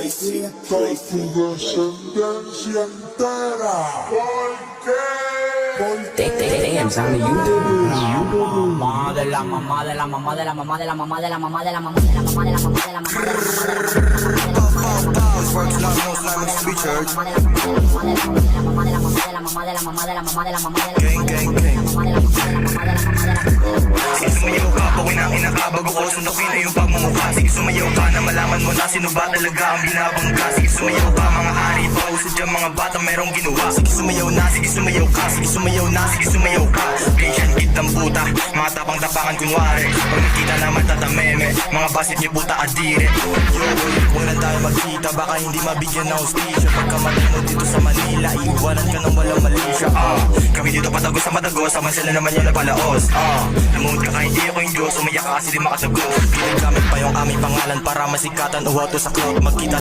tu descendencia entera. ¿Por qué? Damn, Sammy, you do. Mamá de la mamá de la mamá de la mamá de la mamá de la mamá de la mamá de la mamá de la mamá de la mamá de Sige sumayaw ka, bawin ang inakabago ko. Sundukin na yung pagmumukha. Sige sumayaw ka na malaman mo na sino ba talaga ang binabangga. Sige sumayaw ka mga hari pa. Uso dyan mga bata merong ginawa. Sige sumayaw na, sige sumayaw ka. Sige sumayaw na, sige sumayaw ka. Patient kid ng puta, mga tapang-tapangan kunwari. Pag nakita naman tatameme, mga basit niyo puta adire. Yo, huwag na tayo magkita, baka hindi mabigyan ng hostisya. Pagkamali mo dito sa Manila, iiwanan ka ng walang malisya. Kami dito patagos sa matagos, saman sila naman yan na palaos. Namuhod ka kahit di ako yung Diyos, umayak ka kasi di makatago. Pinagamit pa yung aming pangalan para masikatan o auto sa cloud. Magkita